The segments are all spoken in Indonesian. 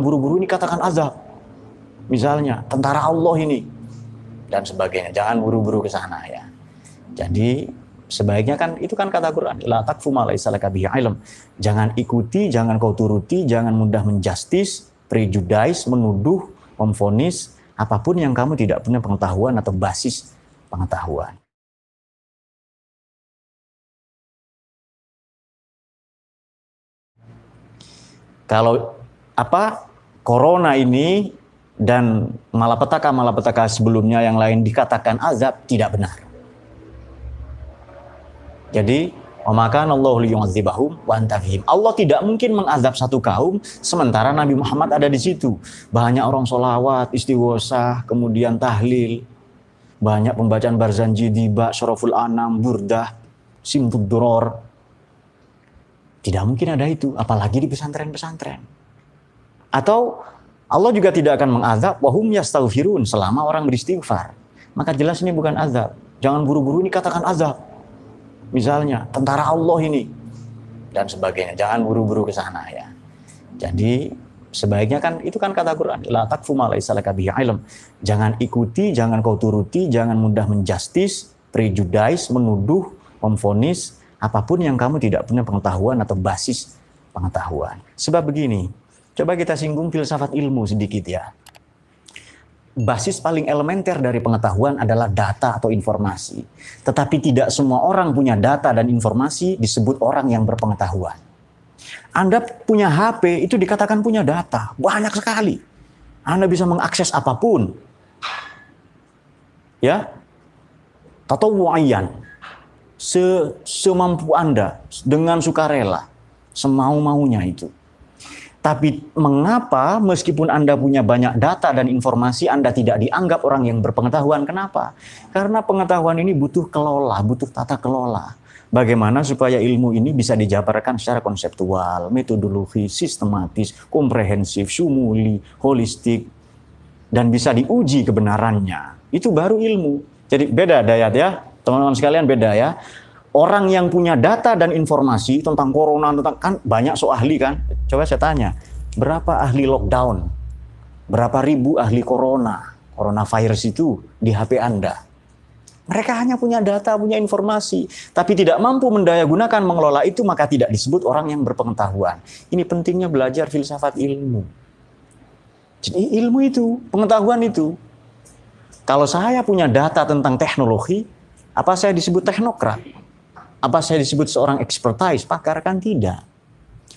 jangan buru-buru ini katakan azab. Misalnya tentara Allah ini dan sebagainya, jangan buru-buru ke sana ya. Jadi sebaiknya kan itu kan kata Quran, la taqfu ma laisa laka bihi ilm. Jangan ikuti, jangan kau turuti, jangan mudah menjustis, prejudice, menuduh, memvonis apapun yang kamu tidak punya pengetahuan atau basis pengetahuan. Kalau corona ini dan malapetaka sebelumnya yang lain dikatakan azab, tidak benar. Jadi, Allah tidak mungkin mengazab satu kaum sementara Nabi Muhammad ada di situ. Banyak orang sholawat, istighosah, kemudian tahlil, banyak pembacaan barzan jidiba, syaraful anam, burdah, simtud duror. Tidak mungkin ada itu, apalagi di pesantren-pesantren. Atau Allah juga tidak akan mengazab wahum yastaghfirun selama orang beristighfar. Maka jelas ini bukan azab. Jangan buru-buru ini katakan azab. Misalnya tentara Allah ini dan sebagainya, jangan buru-buru ke sana ya. Jadi sebaiknya kan itu kan kata Quran, la taqfu ma laisa laka bihi ilm. Jangan ikuti, jangan kau turuti, jangan mudah menjustis, prejudice, menuduh, memvonis apapun yang kamu tidak punya pengetahuan atau basis pengetahuan. Sebab begini, coba kita singgung filsafat ilmu sedikit ya. Basis paling elementer dari pengetahuan adalah data atau informasi. Tetapi tidak semua orang punya data dan informasi disebut orang yang berpengetahuan. Anda punya HP itu dikatakan punya data, banyak sekali. Anda bisa mengakses apapun. Ya. Tatawu'an. Semampu Anda, dengan sukarela, semau-maunya itu. Tapi mengapa meskipun Anda punya banyak data dan informasi, Anda tidak dianggap orang yang berpengetahuan? Kenapa? Karena pengetahuan ini butuh kelola, butuh tata kelola. Bagaimana supaya ilmu ini bisa dijabarkan secara konseptual, metodologi, sistematis, komprehensif, syumuli, holistik, dan bisa diuji kebenarannya. Itu baru ilmu. Jadi beda Dayat ya. Teman-teman sekalian beda ya. Orang yang punya data dan informasi tentang corona, tentang kan banyak ahli kan. Coba saya tanya, berapa ahli lockdown? Berapa ribu ahli coronavirus itu di HP Anda? Mereka hanya punya data, punya informasi, tapi tidak mampu mendayagunakan, mengelola itu, maka tidak disebut orang yang berpengetahuan. Ini pentingnya belajar filsafat ilmu. Jadi ilmu itu, pengetahuan itu. Kalau saya punya data tentang teknologi, apa saya disebut teknokrat? Apa saya disebut seorang expertise? Pakar kan tidak.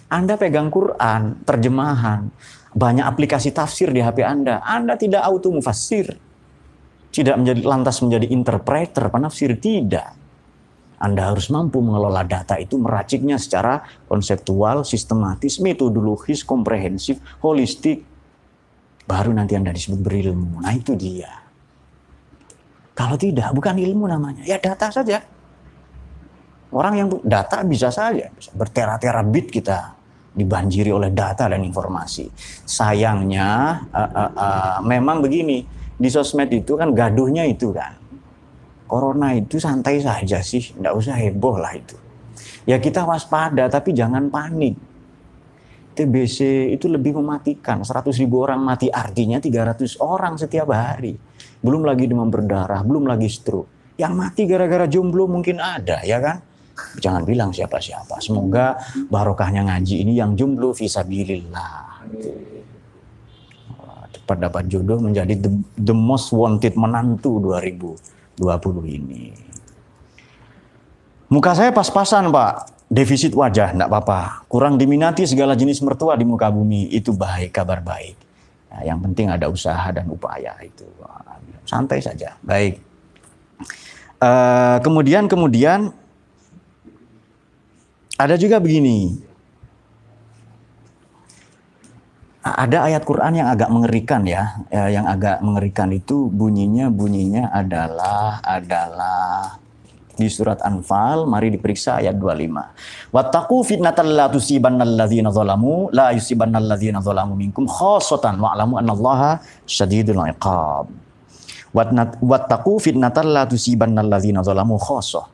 Anda pegang Quran, terjemahan, banyak aplikasi tafsir di HP Anda. Anda tidak auto mufassir. Tidak lantas menjadi interpreter, penafsir, tidak. Anda harus mampu mengelola data itu, meraciknya secara konseptual, sistematis, metodologis, komprehensif, holistik. Baru nanti Anda disebut berilmu. Nah itu dia. Kalau tidak, bukan ilmu namanya. Ya data saja. Orang yang data bisa saja. Bertera-tera bit kita dibanjiri oleh data dan informasi. Sayangnya, memang begini. Di sosmed itu kan gaduhnya itu kan. Corona itu santai saja sih. Nggak usah heboh lah itu. Ya kita waspada, tapi jangan panik. TBC itu lebih mematikan. 100.000 orang mati, artinya 300 orang setiap hari. Belum lagi demam berdarah, belum lagi stroke. Yang mati gara-gara jomblo mungkin ada, ya kan? Jangan bilang siapa-siapa. Semoga barokahnya ngaji ini yang jomblo fisabilillah. Cepat dapat jodoh menjadi the most wanted menantu 2020 ini. Muka saya pas-pasan, Pak. Defisit wajah, enggak apa-apa. Kurang diminati segala jenis mertua di muka bumi, itu baik, kabar baik. Nah, yang penting ada usaha dan upaya itu. Santai saja, baik. Kemudian ada juga begini. Ada ayat Quran yang agak mengerikan ya. Yang agak mengerikan itu bunyinya adalah di surat Anfal, mari diperiksa ayat 25. Wattaqu fitnatan la tusibannal ladzina zalamu la yusibannal ladzina zalamu minkum khassatan wa'lamu annallaha syadidul iqab. Wattaqu fitnatan la tusibannal ladzina zalamu khassah.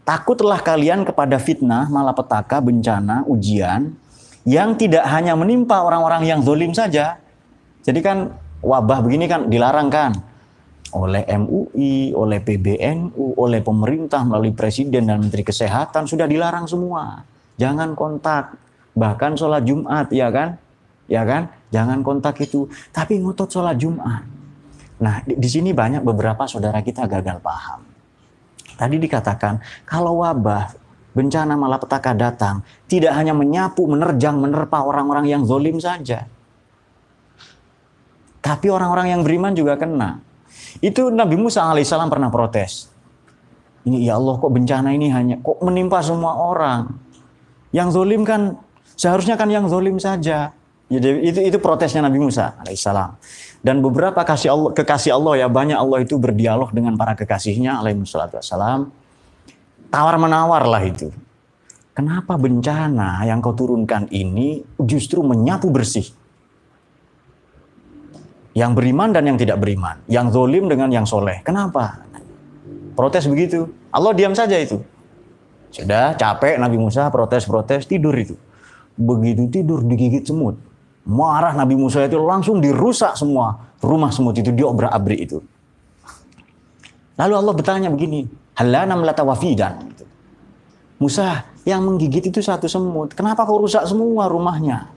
Takutlah kalian kepada fitnah, malapetaka, bencana, ujian yang tidak hanya menimpa orang-orang yang zalim saja. Jadi kan wabah begini kan dilarang kan oleh MUI, oleh PBNU, oleh pemerintah melalui presiden dan menteri kesehatan sudah dilarang semua. Jangan kontak, bahkan sholat Jumat, ya kan? Ya kan? Jangan kontak itu. Tapi ngotot sholat Jumat. Nah, di sini banyak beberapa saudara kita gagal paham. Tadi dikatakan kalau wabah, bencana malapetaka datang, tidak hanya menyapu, menerjang, menerpa orang-orang yang zalim saja. Tapi orang-orang yang beriman juga kena. Itu Nabi Musa alaihissalam pernah protes. Ini ya Allah, kok bencana ini hanya kok menimpa semua orang. Yang zalim kan seharusnya kan yang zalim saja. Jadi itu protesnya Nabi Musa alaihissalam. Dan beberapa kekasih Allah ya, banyak Allah itu berdialog dengan para kekasihnya alaihissalam. Tawar-menawar lah itu. Kenapa bencana yang kau turunkan ini justru menyapu bersih? Yang beriman dan yang tidak beriman. Yang zalim dengan yang soleh. Kenapa? Protes begitu. Allah diam saja itu. Sudah capek Nabi Musa protes-protes, tidur itu. Begitu tidur digigit semut. Marah Nabi Musa itu langsung dirusak semua. Rumah semut itu diobrak-abrik itu. Lalu Allah bertanya begini. Halana melata wafidan. Musa, yang menggigit itu satu semut. Kenapa kau rusak semua rumahnya?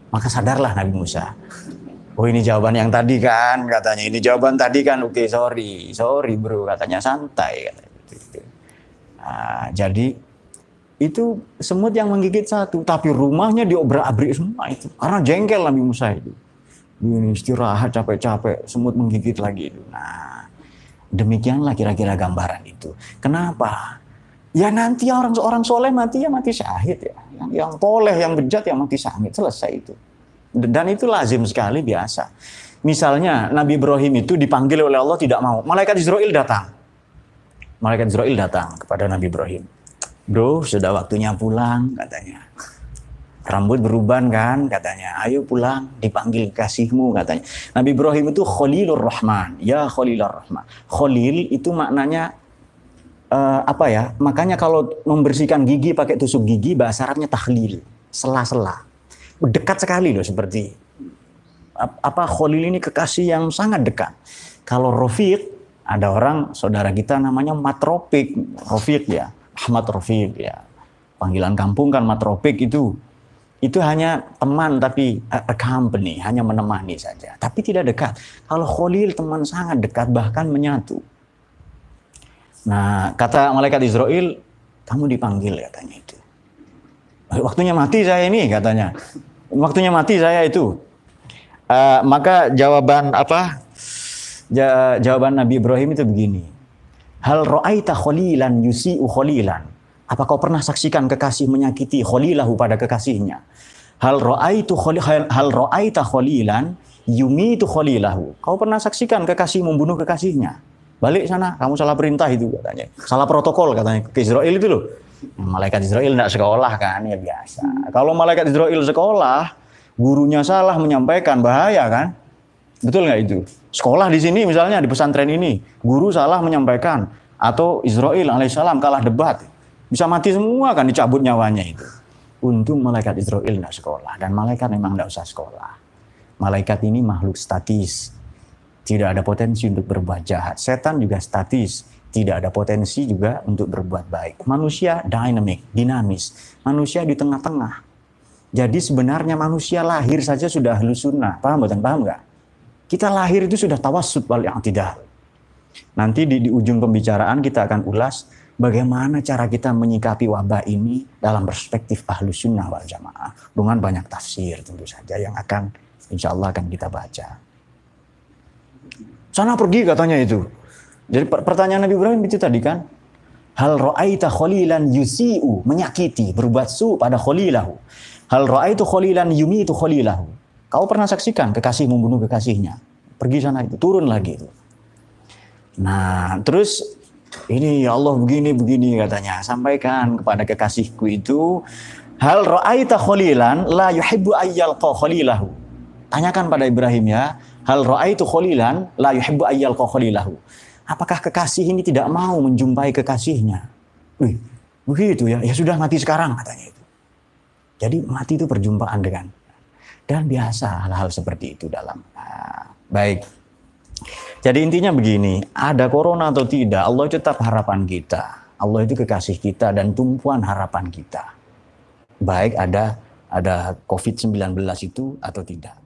Maka sadarlah Nabi Musa. Oh ini jawaban yang tadi kan, katanya. Ini jawaban tadi kan, oke sorry bro, katanya santai. Katanya. Nah, jadi itu semut yang menggigit satu, tapi rumahnya diobrak-abrik semua itu. Karena jengkel Nabi Musa itu. Ini istirahat capek-capek, semut menggigit lagi itu. Nah, demikianlah kira-kira gambaran itu. Kenapa? Ya nanti orang soleh mati ya mati syahid ya. Yang toleh, yang bejat ya mati syahid, selesai itu. Dan itu lazim sekali, biasa. Misalnya Nabi Ibrahim itu dipanggil oleh Allah tidak mau. Malaikat Israel datang. Malaikat Israel datang kepada Nabi Ibrahim. Bro, sudah waktunya pulang katanya. Rambut beruban kan katanya. Ayo pulang, dipanggil kasihmu katanya. Nabi Ibrahim itu Khalilur Rahman. Ya Khalilur Rahman. Khalil itu maknanya apa ya? Makanya kalau membersihkan gigi pakai tusuk gigi bahasa Arabnya takhlil. Sela-sela. Dekat sekali loh seperti Khalil ini kekasih yang sangat dekat. Kalau Rafiq, ada orang saudara kita namanya Matropik, Rafiq ya, Ahmad Rafiq ya. Panggilan kampung kan Matropik itu hanya teman tapi a company, hanya menemani saja, tapi tidak dekat. Kalau Khalil teman sangat dekat bahkan menyatu. Nah, kata malaikat Israel, kamu dipanggil katanya itu. Waktunya mati saya ini katanya. Waktunya mati saya itu. Maka jawaban Nabi Ibrahim itu begini. Hal ra'aita khalilan yusi'u khalilan. Apa kau pernah saksikan kekasih menyakiti khalilahu pada kekasihnya? Hal ra'aita khalilan yumitu khalilahu. Kau pernah saksikan kekasih membunuh kekasihnya? Balik sana, kamu salah perintah itu katanya. Salah protokol katanya ke Israel itu loh. Malaikat Israel tidak sekolah kan, ya biasa. Kalau malaikat Israel sekolah, gurunya salah menyampaikan, bahaya kan? Betul nggak itu? Sekolah di sini misalnya di pesantren ini, guru salah menyampaikan, atau Israel alaihissalam kalah debat, bisa mati semua kan, dicabut nyawanya itu. Untung malaikat Israel tidak sekolah, dan malaikat memang tidak usah sekolah. Malaikat ini makhluk statis, tidak ada potensi untuk berbuat jahat. Setan juga statis. Tidak ada potensi juga untuk berbuat baik. Manusia dinamis. Manusia di tengah-tengah. Jadi sebenarnya manusia lahir saja sudah ahlus sunnah. Paham nggak? Kita lahir itu sudah tawassut wal i'tidal. Nanti di ujung pembicaraan kita akan ulas bagaimana cara kita menyikapi wabah ini dalam perspektif ahlus sunnah wal jamaah. Dengan banyak tafsir tentu saja yang akan insya Allah akan kita baca. Sana pergi katanya itu. Jadi pertanyaan Nabi Ibrahim itu tadi kan, hal ra'aita khalilan yusi'u, menyakiti, berbuat su pada khalilahu. Hal ra'aitu khalilan yumitu khalilahu. Kau pernah saksikan kekasih membunuh kekasihnya? Pergi sana itu, turun lagi itu. Nah, terus ini ya Allah begini katanya, sampaikan kepada kekasihku itu, hal ra'aita khalilan la yuhibbu ayyalqa khalilahu. Tanyakan pada Ibrahim ya, hal ra'aitu khalilan la yuhibbu ayyalqa khalilahu. Apakah kekasih ini tidak mau menjumpai kekasihnya? Begitu ya. Ya sudah mati sekarang katanya itu. Jadi mati itu perjumpaan dengan, dan biasa hal-hal seperti itu dalam. Baik. Jadi intinya begini, ada corona atau tidak, Allah tetap harapan kita. Allah itu kekasih kita dan tumpuan harapan kita. Baik ada COVID-19 itu atau tidak.